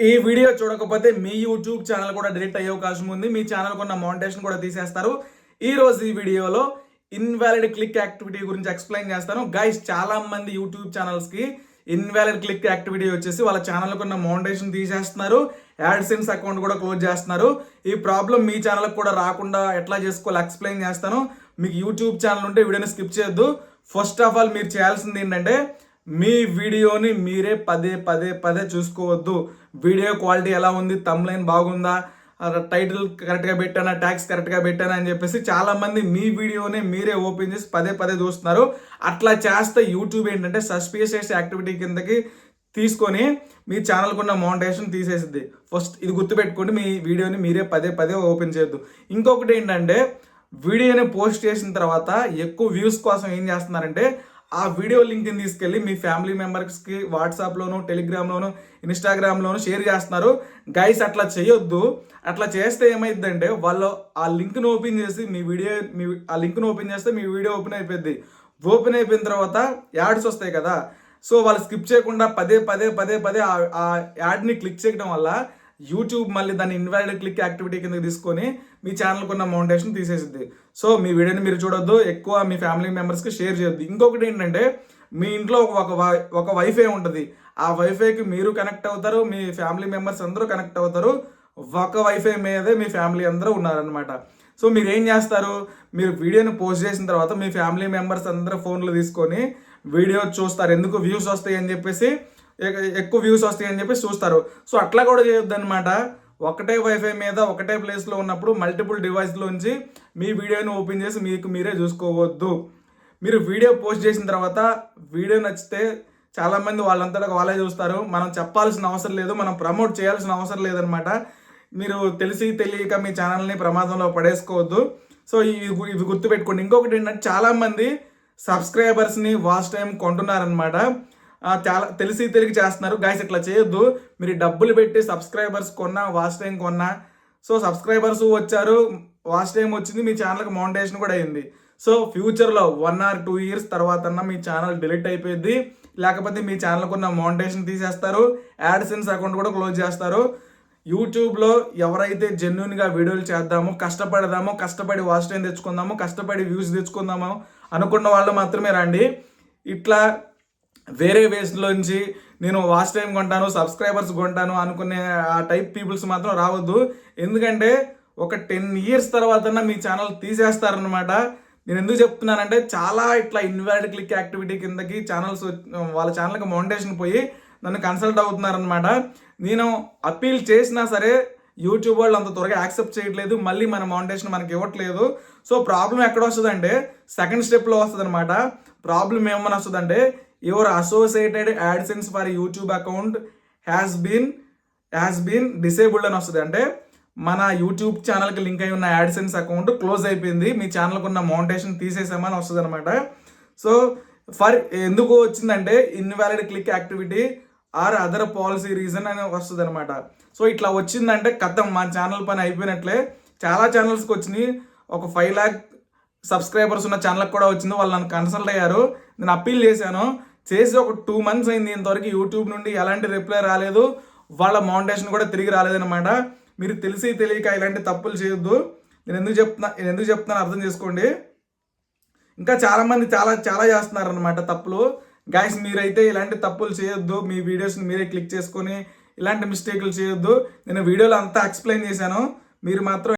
ఈ వీడియో చూడకపోతే మీ YouTube channel కూడా డిలీట్ అయ్యే అవకాశం ఉంది. మీ ఛానల్ కొన్న మౌంటేషన్ కూడా తీసేస్తారు. ఈ రోజు ఈ వీడియోలో ఇన్వాలిడ్ క్లిక్ యాక్టివిటీ గురించి ఎక్స్ప్లెయిన్ చేస్తాను. గైస్, చాలా మంది యూట్యూబ్ ఛానల్స్ కి ఇన్వాలిడ్ క్లిక్ యాక్టివిటీ వచ్చేసి వాళ్ళ ఛానల్ కొన్న మౌంటేషన్ తీసేస్తున్నారు, యాడ్సెన్స్ అకౌంట్ కూడా క్లోజ్ చేస్తున్నారు. ఈ ప్రాబ్లం మీ ఛానల్ కూడా రాకుండా ఎట్లా చేసుకోవాలో ఎక్స్ప్లెయిన్ చేస్తాను. మీకు యూట్యూబ్ ఛానల్ ఉంటే వీడియోని స్కిప్ చేయొద్దు. ఫస్ట్ ఆఫ్ ఆల్ మీరు చేయాల్సింది ఏంటంటే మీ వీడియోని మీరే పదే పదే పదే చూసుకోవద్దు. వీడియో క్వాలిటీ ఎలా ఉంది, థంబ్నెయిల్ బాగుందా, టైటిల్ కరెక్ట్గా పెట్టానా, ట్యాగ్స్ కరెక్ట్గా పెట్టానా అని చెప్పేసి చాలామంది మీ వీడియోని మీరే ఓపెన్ చేసి పదే పదే చూస్తున్నారు. అట్లా చేస్తే యూట్యూబ్ ఏంటంటే సస్పిషియస్ యాక్టివిటీ కిందకి తీసుకొని మీ ఛానల్కి ఉన్న మౌంటేషన్ తీసేసిద్ది. ఫస్ట్ ఇది గుర్తుపెట్టుకోండి, మీ వీడియోని మీరే పదే పదే ఓపెన్ చేయొద్దు. ఇంకొకటి ఏంటంటే వీడియోని పోస్ట్ చేసిన తర్వాత ఎక్కువ వ్యూస్ కోసం ఏం చేస్తున్నారంటే ఆ వీడియో లింక్ని తీసుకెళ్ళి మీ ఫ్యామిలీ మెంబర్స్కి వాట్సాప్లోను, టెలిగ్రామ్లోను, ఇన్స్టాగ్రామ్లోను షేర్ చేస్తున్నారు. గైస్, అట్లా చేయొద్దు. అట్లా చేస్తే ఏమైందంటే వాళ్ళు ఆ లింక్ను ఓపెన్ చేసి ఆ లింక్ను ఓపెన్ చేస్తే మీ వీడియో ఓపెన్ అయిపోయింది. ఓపెన్ అయిపోయిన తర్వాత యాడ్స్ వస్తాయి కదా, సో వాళ్ళు స్కిప్ చేయకుండా పదే పదే పదే పదే ఆ యాడ్ని క్లిక్ చేయడం వల్ల యూట్యూబ్ మళ్ళీ దాన్ని ఇన్వాలిడ్ క్లిక్ యాక్టివిటీ కింద తీసుకొని మీ ఛానల్కి ఉన్న మౌంటేషన్ తీసేసిద్ది. సో మీ వీడియోని మీరు చూడొద్దు, ఎక్కువ మీ ఫ్యామిలీ మెంబర్స్కి షేర్ చేయొద్దు. ఇంకొకటి ఏంటంటే మీ ఇంట్లో ఒక వైఫై ఉంటుంది. ఆ వైఫైకి మీరు కనెక్ట్ అవుతారు, మీ ఫ్యామిలీ మెంబర్స్ అందరూ కనెక్ట్ అవుతారు. ఒక వైఫై మీదే మీ ఫ్యామిలీ అందరూ ఉన్నారనమాట. సో మీరు ఏం చేస్తారు, మీరు వీడియోని పోస్ట్ చేసిన తర్వాత మీ ఫ్యామిలీ మెంబర్స్ అందరూ ఫోన్లు తీసుకొని వీడియో చూస్తారు. ఎందుకు వ్యూస్ వస్తాయి అని చెప్పేసి, ఎక్కువ వ్యూస్ వస్తాయి అని చెప్పేసి చూస్తారు. సో అట్లా కూడా చేయొద్దు అనమాట. ఒకటే వైఫై మీద ఒకటే ప్లేస్లో ఉన్నప్పుడు మల్టిపుల్ డివైస్లోంచి మీ వీడియోని ఓపెన్ చేసి మీకు మీరే చూసుకోవద్దు. మీరు వీడియో పోస్ట్ చేసిన తర్వాత వీడియో నచ్చితే చాలామంది వాళ్ళంతటా వాళ్ళే చూస్తారు. మనం చెప్పాల్సిన అవసరం లేదు, మనం ప్రమోట్ చేయాల్సిన అవసరం లేదనమాట. మీరు తెలిసి తెలియక మీ ఛానల్ని ప్రమాదంలో పడేసుకోవద్దు. సో ఇవి గుర్తుపెట్టుకోండి. ఇంకొకటి ఏంటంటే చాలామంది సబ్స్క్రైబర్స్ని వాచ్ టైం కొంటున్నారనమాట. చాలా తెలిసి తెలియక చేస్తున్నారు. గైస్, ఇట్లా చేయొద్దు. మీరు డబ్బులు పెట్టి సబ్స్క్రైబర్స్ కొన్నా, వాచ్ టైం కొన్నా, సో సబ్స్క్రైబర్స్ వచ్చారు, వాచ్ టైం వచ్చింది, మీ ఛానల్కి మౌంటేషన్ కూడా అయింది. సో ఫ్యూచర్లో 1 or 2 years తర్వాత మీ ఛానల్ డిలీట్ అయిపోయింది, లేకపోతే మీ ఛానల్కి ఉన్న మౌంటేషన్ తీసేస్తారు, యాడ్సెన్స్ అకౌంట్ కూడా క్లోజ్ చేస్తారు. యూట్యూబ్లో ఎవరైతే జెన్యున్గా వీడియోలు చేద్దామో, కష్టపడి వాచ్ టైం తెచ్చుకుందాము, కష్టపడి వ్యూస్ తెచ్చుకుందాము అనుకున్న వాళ్ళు మాత్రమే రండి. ఇట్లా వేరే వేస్లోంచి నేను వాచ్ టైం కొంటాను, సబ్స్క్రైబర్స్ కొంటాను అనుకునే ఆ టైప్ పీపుల్స్ మాత్రం రావద్దు. ఎందుకంటే ఒక 10 years తర్వాత మీ ఛానల్ తీసేస్తారనమాట. నేను ఎందుకు చెప్తున్నానంటే చాలా ఇట్లా ఇన్వాలిడ్ క్లిక్ యాక్టివిటీ కిందకి వాళ్ళ ఛానల్కి మౌంటేషన్ పోయి నన్ను కన్సల్ట్ అవుతున్నారనమాట. నేను అప్పీల్ చేసినా సరే యూట్యూబ్ వాళ్ళు అంత త్వరగా యాక్సెప్ట్ చేయట్లేదు, మళ్ళీ మన మౌంటేషన్ మనకి ఇవ్వట్లేదు. సో ప్రాబ్లం ఎక్కడ వస్తుందంటే సెకండ్ స్టెప్లో వస్తుంది అనమాట. ప్రాబ్లం ఏమని వస్తుందంటే your associated AdSense for YouTube account has been disabled అని వస్తుంది. అంటే మన యూట్యూబ్ ఛానల్కి లింక్ అయి ఉన్న యాడ్సెన్స్ అకౌంట్ క్లోజ్ అయిపోయింది, మీ ఛానల్కి ఉన్న మౌంటేషన్ తీసేసామని వస్తుంది అనమాట. సో ఎందుకు వచ్చిందంటే invalid click activity are other policy reason అని వస్తుంది అనమాట. సో ఇట్లా వచ్చిందంటే కథం, మా ఛానల్ పని అయిపోయినట్లే. చాలా ఛానల్స్కి వచ్చినాయి. ఒక 5 lakh సబ్స్క్రైబర్స్ ఉన్న ఛానల్కి కూడా వచ్చింది. వాళ్ళు నన్ను కన్సల్ట్ అయ్యారు, నేను అప్పీల్ చేసి ఒక 2 months అయింది. ఇంతవరకు యూట్యూబ్ నుండి ఎలాంటి రిప్లై రాలేదు, వాళ్ళ మౌంటేషన్ కూడా తిరిగి రాలేదనమాట. మీరు తెలిసి తెలియక ఇలాంటి తప్పులు చేయొద్దు. నేను ఎందుకు చెప్తున్నాను అర్థం చేసుకోండి. ఇంకా చాలామంది చాలా చేస్తున్నారు అనమాట తప్పులు. గైస్, మీరైతే ఇలాంటి తప్పులు చేయొద్దు. మీ వీడియోస్ని మీరే క్లిక్ చేసుకొని ఇలాంటి మిస్టేక్లు చేయొద్దు. నేను వీడియోలో అంతా ఎక్స్ప్లెయిన్ చేశాను, మీరు మాత్రం